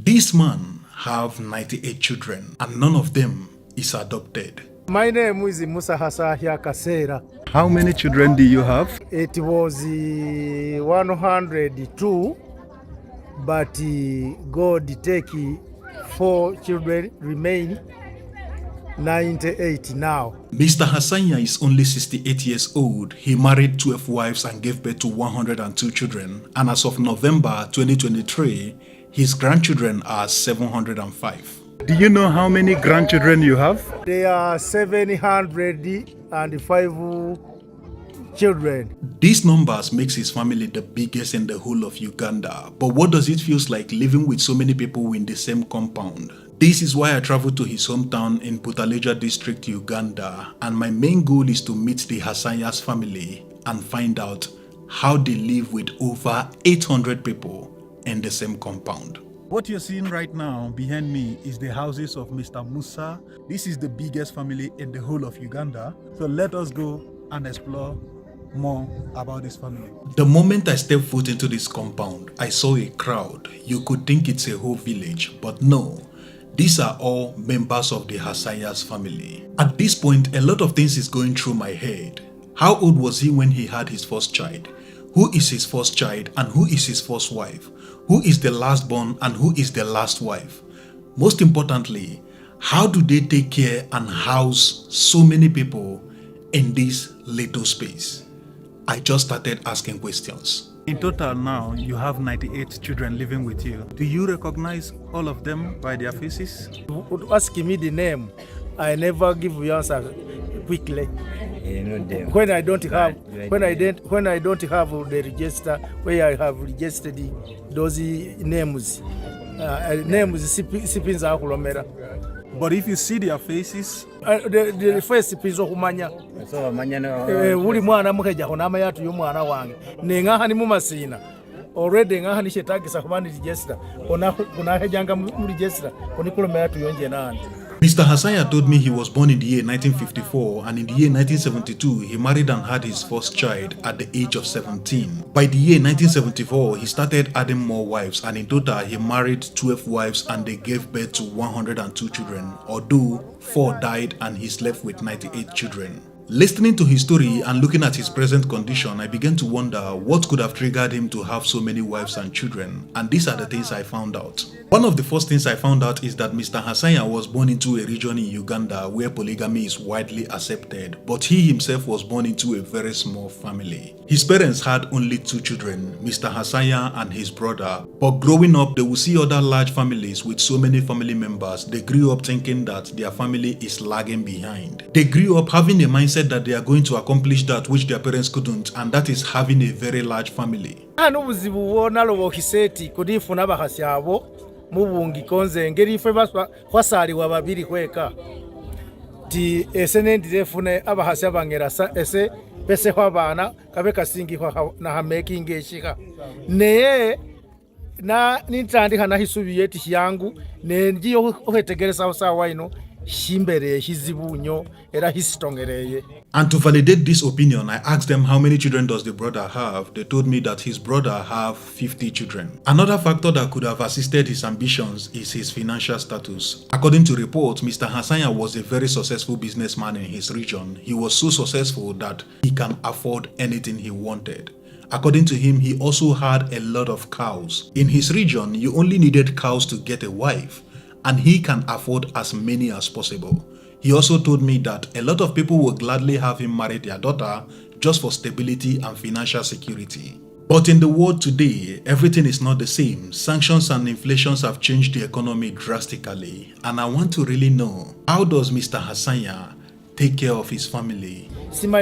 This man have 98 children and none of them is adopted. My name is Musa Hassaji. How many children do you have? It was 102, but God take 4 children remain, 98 now. Mr. Hassaji is only 68 years old. He married 12 wives and gave birth to 102 children. And as of November 2023, his grandchildren are 705. Do you know how many grandchildren you have? There are 705 children. These numbers makes his family the biggest in the whole of Uganda. But what does it feel like living with so many people in the same compound? This is why I traveled to his hometown in Butaleja district, Uganda, and my main goal is to meet the Hassaji's family and find out how they live with over 800 people in the same compound. What you're seeing right now behind me is the houses of Mr. Musa. This is the biggest family in the whole of Uganda. So let us go and explore more about this family. The moment I stepped foot into this compound, I saw a crowd. You could think it's a whole village, but no. These are all members of the Hassaji's family. At this point, a lot of things is going through my head. How old was he when he had his first child? Who is his first child and who is his first wife? Who is the last born and who is the last wife? Most importantly, how do they take care and house so many people in this little space? I just started asking questions. In total now, you have 98 children living with you. Do you recognize all of them by their faces? Ask me the name. I never give you answer quickly. When I don't have the register where I have registered those names, sipinza akulomera. But if you see their faces, the face pinzo kumanya. Uli mwana mukeja konama yatu y'omwana wange. Nengaha ni mumasina. Already ngaha ni shetagisa kumani register. Kuna hejanga mu register. Konikulomera yatu yonje nani. Mr. Hassaji told me he was born in the year 1954 and in the year 1972 he married and had his first child at the age of 17. By the year 1974 he started adding more wives and in total he married 12 wives and they gave birth to 102 children, although 4 died and he's left with 98 children. Listening to his story and looking at his present condition, I began to wonder what could have triggered him to have so many wives and children, and these are the things I found out. One of the first things I found out is that Mr. Hassaji was born into a region in Uganda where polygamy is widely accepted, but he himself was born into a very small family. His parents had only 2 children, Mr. Hassaji and his brother, but growing up they would see other large families with so many family members. They grew up thinking that their family is lagging behind. They grew up having a mindset that they are going to accomplish that which their parents couldn't, and that is having a very large family. Mubungi konze ngeri ife basaliwa babiri kweka ti esenendi defune abahasi abangera ese pese kwa bana kabe kasingi kwa na hameki ngeshika neye na nitandika na hisubiye ti yangu ne ngiyo ohetegereza sawa ino shimbere hizibunyo era histongereye. And to validate this opinion, I asked them how many children does the brother have. They told me that his brother have 50 children. Another factor that could have assisted his ambitions is his financial status. According to reports, Mr. Hassaji was a very successful businessman in his region. He was so successful that he can afford anything he wanted. According to him, he also had a lot of cows. In his region, you only needed cows to get a wife, and he can afford as many as possible. He also told me that a lot of people would gladly have him marry their daughter just for stability and financial security. But in the world today, everything is not the same. Sanctions and inflations have changed the economy drastically. And I want to really know, how does Mr. Hassaji take care of his family? Mr.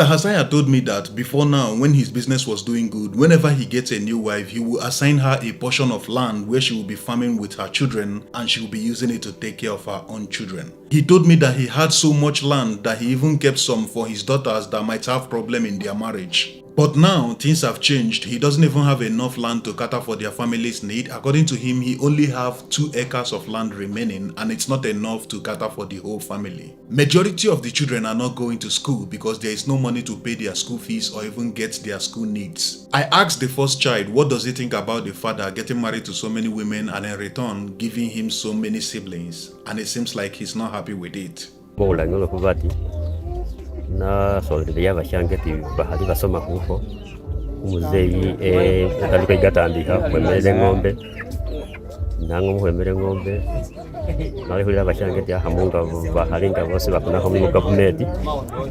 Hassaji told me that before now, when his business was doing good, whenever he gets a new wife, he will assign her a portion of land where she will be farming with her children and she will be using it to take care of her own children. He told me that he had so much land that he even kept some for his daughters that might have problem in their marriage. But now things have changed. He doesn't even have enough land to cater for their family's need. According to him, he only have 2 acres of land remaining, and it's not enough to cater for the whole family. Majority of the children are not going to school because there is no money to pay their school fees or even get their school needs. I asked the first child what does he think about the father getting married to so many women and in return giving him so many siblings, and it seems like he's not happy with it. Na solide y'abashangeti bahali basoma kuko umuzeyi utaluka igatandika kwemere ng'ombe nango muhemere ng'ombe nari hulira abashangeti ahamunga bahalinga bose bakuna ko mu government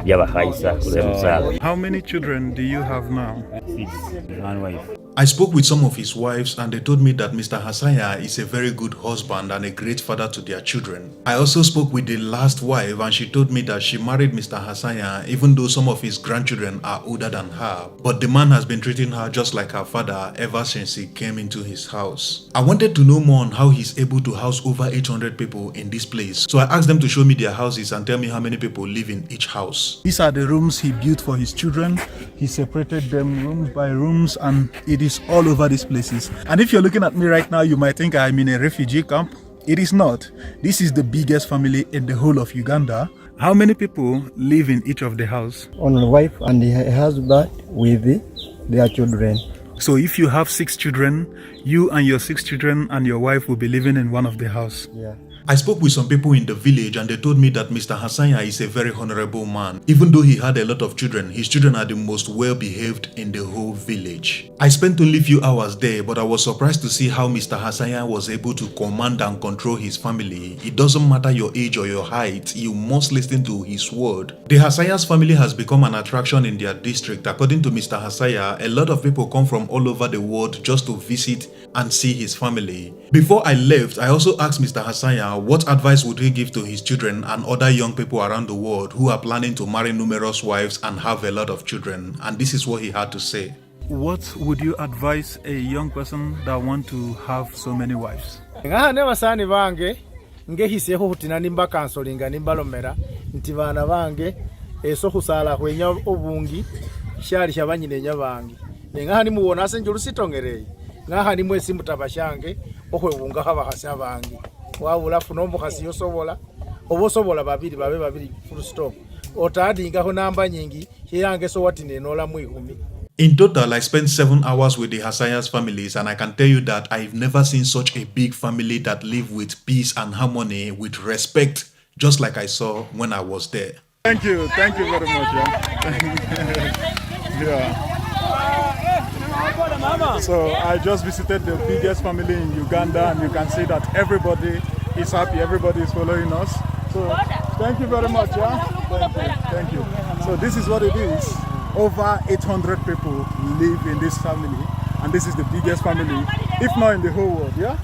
y'abahaisa kulemza. How many children do you have now? 6, one wife. I spoke with some of his wives and they told me that Mr. Hassaji is a very good husband and a great father to their children. I also spoke with the last wife and she told me that she married Mr. Hassaji even though some of his grandchildren are older than her, but the man has been treating her just like her father ever since he came into his house. I wanted to know more on how he's able to house over 800 people in this place, so I asked them to show me their houses and tell me how many people live in each house. These are the rooms he built for his children. He separated them rooms by rooms and it is all over these places. And if you're looking at me right now, you might think I'm in a refugee camp. It is not. This is the biggest family in the whole of Uganda. How many people live in each of the house? Only wife and the husband with their children. So if you have 6 children, you and your 6 children and your wife will be living in one of the house. Yeah. I spoke with some people in the village and they told me that Mr. Hassaji is a very honorable man. Even though he had a lot of children, his children are the most well behaved in the whole village. I spent only a few hours there, but I was surprised to see how Mr. Hassaji was able to command and control his family. It doesn't matter your age or your height, you must listen to his word. The Hassaji's family has become an attraction in their district. According to Mr. Hassaji, a lot of people come from all over the world just to visit and see his family. Before I left, I also asked Mr. Hassaji what advice would he give to his children and other young people around the world who are planning to marry numerous wives and have a lot of children, and this is what he had to say. What would you advise a young person that want to have so many wives? Ngahane basani bange ngehiseho hutina nimba kansolinga nimbalomera nti bana bange eso kusala kwenya obungi shali shabanyine nyabangi ngahani muwona senje lusitongereye ngahani mwesi mutabashange okwebunga habahasya bangi wabula funo omukhasi yosobola obosobola babiri babe babiri full stop otadingaho namba nyingi hiyange so watine nola mwihumi. In total, I spent 7 hours with the Hassaji's families and I can tell you that I've never seen such a big family that live with peace and harmony, with respect, just like I saw when I was there. Thank you very much. Yeah. So I just visited the biggest family in Uganda and you can see that everybody is happy, everybody is following us. So thank you very much. Yeah? Thank you. So this is what it is. Over 800 people live in this family and this is the biggest family, if not in the whole world. Yeah?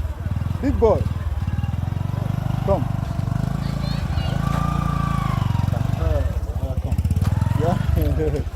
Big boy. Come. Come. Yeah?